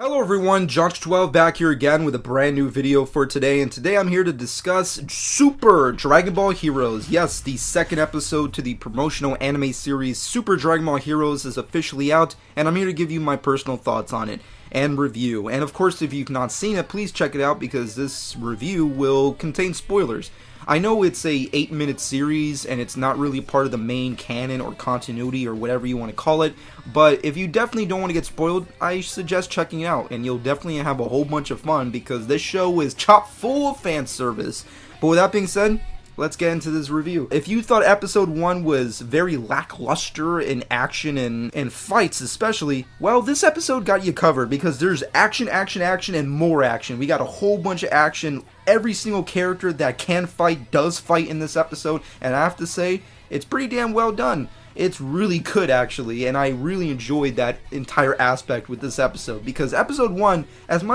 Hello everyone, Josh12 back here again with a brand new video for today, and today I'm here to discuss Super Dragon Ball Heroes. Yes, the second episode to the promotional anime series Super Dragon Ball Heroes is officially out, and I'm here to give you my personal thoughts on it and review. And of course, if you've not seen it, please check it out because this review will contain spoilers. I know it's a 8-minute series and it's not really part of the main canon or continuity or whatever you want to call it, but if you definitely don't want to get spoiled, I suggest checking it out and you'll definitely have a whole bunch of fun because this show is chock full of fan service. But with that being said, let's get into this review. If you thought episode 1 was very lackluster in action and fights especially, well, this episode got you covered because there's action, and more action. We got a whole bunch of action. Every single character that can fight does fight in this episode, and I have to say, it's pretty damn well done. It's really good actually, and I really enjoyed that entire aspect with this episode because episode 1,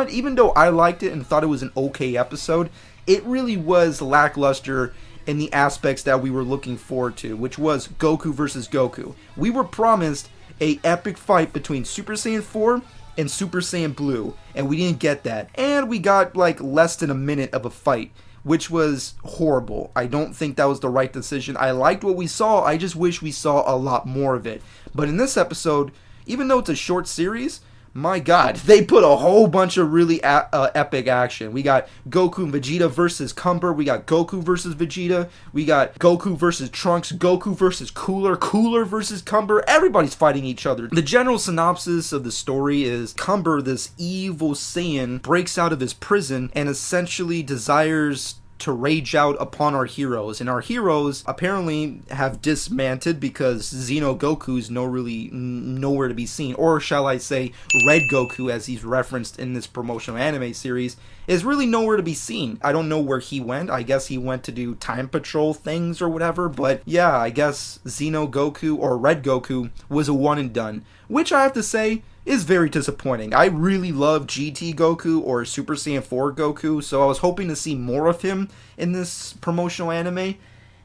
even though I liked it and thought it was an okay episode, it really was lackluster in the aspects that we were looking forward to, which was Goku versus Goku. We were promised a epic fight between Super Saiyan 4 and Super Saiyan Blue, and we didn't get that. And we got like less than a minute of a fight, which was horrible. I don't think that was the right decision. I liked what we saw, I just wish we saw a lot more of it. But in this episode, even though it's a short series, my god, they put a whole bunch of really epic action. We got Goku and Vegeta versus Cumber. We got Goku versus Vegeta. We got Goku versus Trunks. Goku versus Cooler. Cooler versus Cumber. Everybody's fighting each other. The general synopsis of the story is Cumber, this evil Saiyan, breaks out of his prison and essentially desires to rage out upon our heroes, and our heroes apparently have dismantled because Xeno Goku's nowhere to be seen, or shall I say Red Goku, as he's referenced in this promotional anime series, is really nowhere to be seen. I don't know where he went. I guess he went to do time patrol things or whatever, but yeah, I guess Xeno Goku or Red Goku was a one and done, which I have to say is very disappointing. I really love GT Goku or Super Saiyan 4 Goku, so I was hoping to see more of him in this promotional anime.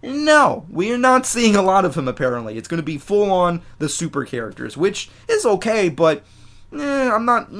No, we are not seeing a lot of him apparently. It's going to be full on the super characters, which is okay, but I'm not,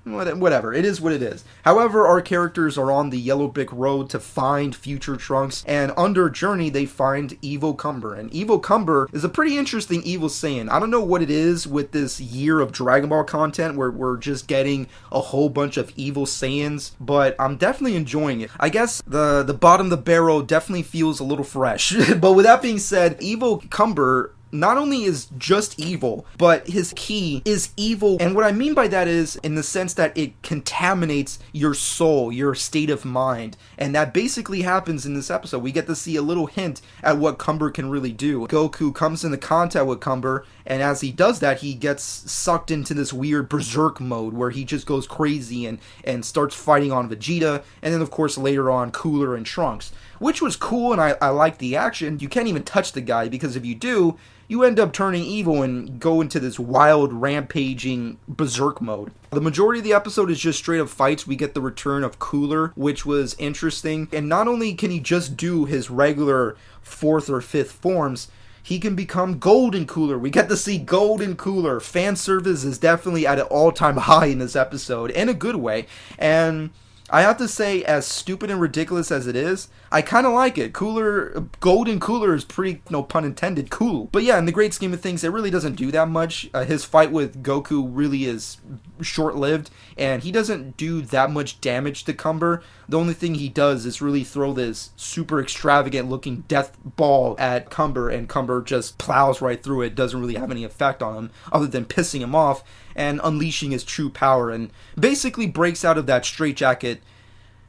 whatever. It is what it is. However, our characters are on the yellow brick road to find future Trunks, and on their journey, they find Evil Cumber. And Evil Cumber is a pretty interesting evil Saiyan. I don't know what it is with this year of Dragon Ball content where we're just getting a whole bunch of evil Saiyans, but I'm definitely enjoying it. I guess the bottom of the barrel definitely feels a little fresh. But with that being said, Evil Cumber not only is just evil, but his ki is evil. And what I mean by that is in the sense that it contaminates your soul, your state of mind. And that basically happens in this episode. We get to see a little hint at what Cumber can really do. Goku comes into contact with Cumber, and as he does that, he gets sucked into this weird berserk mode where he just goes crazy and starts fighting on Vegeta, and then of course later on Cooler and Trunks. Which was cool, and I liked the action. You can't even touch the guy, because if you do, you end up turning evil and go into this wild, rampaging berserk mode. The majority of the episode is just straight up fights. We get the return of Cooler, which was interesting. And not only can he just do his regular 4th or 5th forms, he can become Golden Cooler. We get to see Golden Cooler. Fan service is definitely at an all-time high in this episode, in a good way. And I have to say, as stupid and ridiculous as it is, I kind of like it. Golden Cooler is pretty, no pun intended, cool. But yeah, in the great scheme of things, it really doesn't do that much. His fight with Goku really is short-lived, and he doesn't do that much damage to Cumber. The only thing he does is really throw this super extravagant-looking death ball at Cumber, and Cumber just plows right through it. Doesn't really have any effect on him, other than pissing him off and unleashing his true power, and basically breaks out of that straitjacket,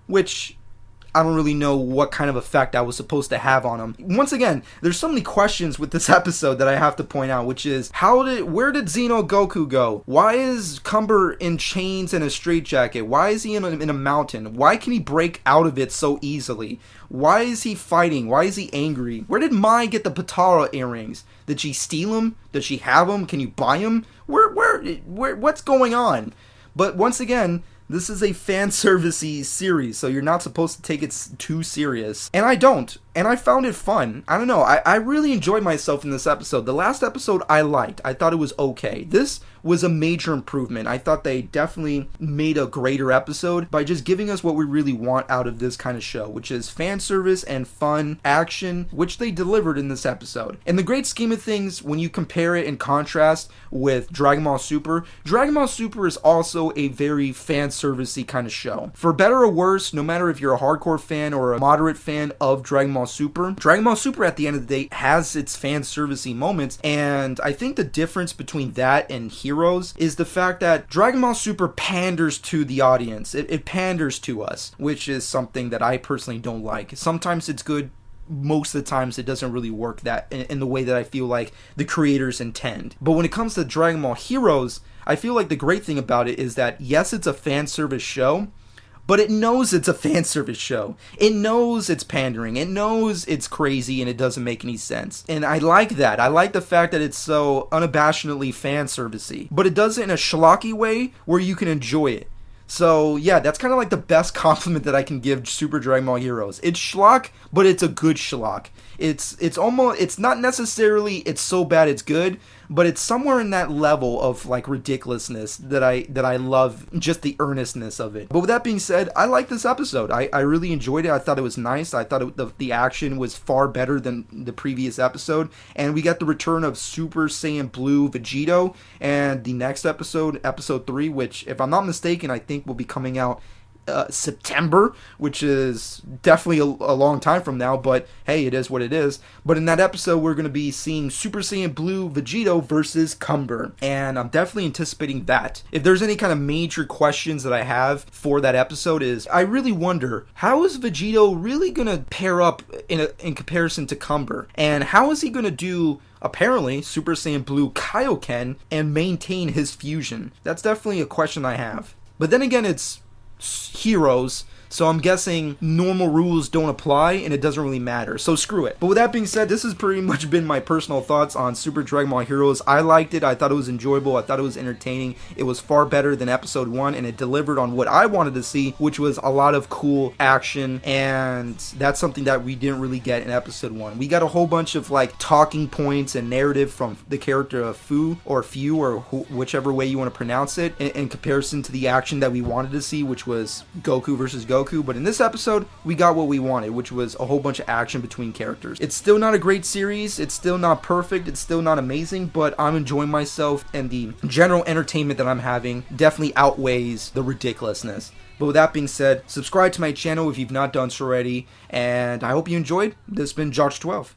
which I don't really know what kind of effect I was supposed to have on him. Once again, there's so many questions with this episode that I have to point out, which is, where did Xeno Goku go? Why is Cumber in chains and a straitjacket? Why is he in a mountain? Why can he break out of it so easily? Why is he fighting? Why is he angry? Where did Mai get the Potara earrings? Did she steal them? Does she have them? Can you buy them? What's going on? But once again, this is a fan servicey series, so you're not supposed to take it too serious. And I don't. and I found it fun. I don't know, I really enjoyed myself in this episode. The last episode I liked. I thought it was okay. This was a major improvement. I thought they definitely made a greater episode by just giving us what we really want out of this kind of show, which is fan service and fun action, which they delivered in this episode. In the great scheme of things, when you compare it in contrast with Dragon Ball Super is also a very fan servicey kind of show. For better or worse, no matter if you're a hardcore fan or a moderate fan of Dragon Ball Super at the end of the day has its fan servicey moments, and I think the difference between that and Heroes is the fact that Dragon Ball Super panders to the audience. It panders to us, which is something that I personally don't like. Sometimes it's good, most of the times it doesn't really work that in the way that I feel like the creators intend. But when it comes to Dragon Ball Heroes, I feel like the great thing about it is that yes, it's a fan service show, but it knows it's a fan service show. It knows it's pandering. It knows it's crazy and it doesn't make any sense. And I like that. I like the fact that it's so unabashedly fan servicey. But it does it in a schlocky way where you can enjoy it. So yeah, that's kind of like the best compliment that I can give Super Dragon Ball Heroes. It's schlock, but it's a good schlock. It's not necessarily it's so bad it's good, but it's somewhere in that level of like ridiculousness that I love, just the earnestness of it. But with that being said, I like this episode. I really enjoyed it. I thought it was nice. I thought the action was far better than the previous episode, and we got the return of Super Saiyan Blue Vegito, and the next episode, episode 3, which if I'm not mistaken, I think will be coming out September, which is definitely a long time from now, but hey, it is what it is. But in that episode, we're going to be seeing Super Saiyan Blue Vegito versus Cumber, and I'm definitely anticipating that. If there's any kind of major questions that I have for that episode is, I really wonder, how is Vegito really going to pair up in comparison to Cumber? And how is he going to do apparently Super Saiyan Blue Kaioken and maintain his fusion? That's definitely a question I have. But then again, it's Heroes, so I'm guessing normal rules don't apply and it doesn't really matter, so screw it. But with that being said, this has pretty much been my personal thoughts on Super Dragon Ball Heroes. I liked it. I thought it was enjoyable. I thought it was entertaining. It was far better than episode 1, and it delivered on what I wanted to see, which was a lot of cool action, and that's something that we didn't really get in episode 1. We got a whole bunch of like talking points and narrative from the character of Fu, or whichever way you want to pronounce it, in comparison to the action that we wanted to see, which was Goku versus Goku. But in this episode, we got what we wanted, which was a whole bunch of action between characters. It's still not a great series, it's still not perfect, it's still not amazing, but I'm enjoying myself, and the general entertainment that I'm having definitely outweighs the ridiculousness. But with that being said, subscribe to my channel if you've not done so already, and I hope you enjoyed. This has been Josh12.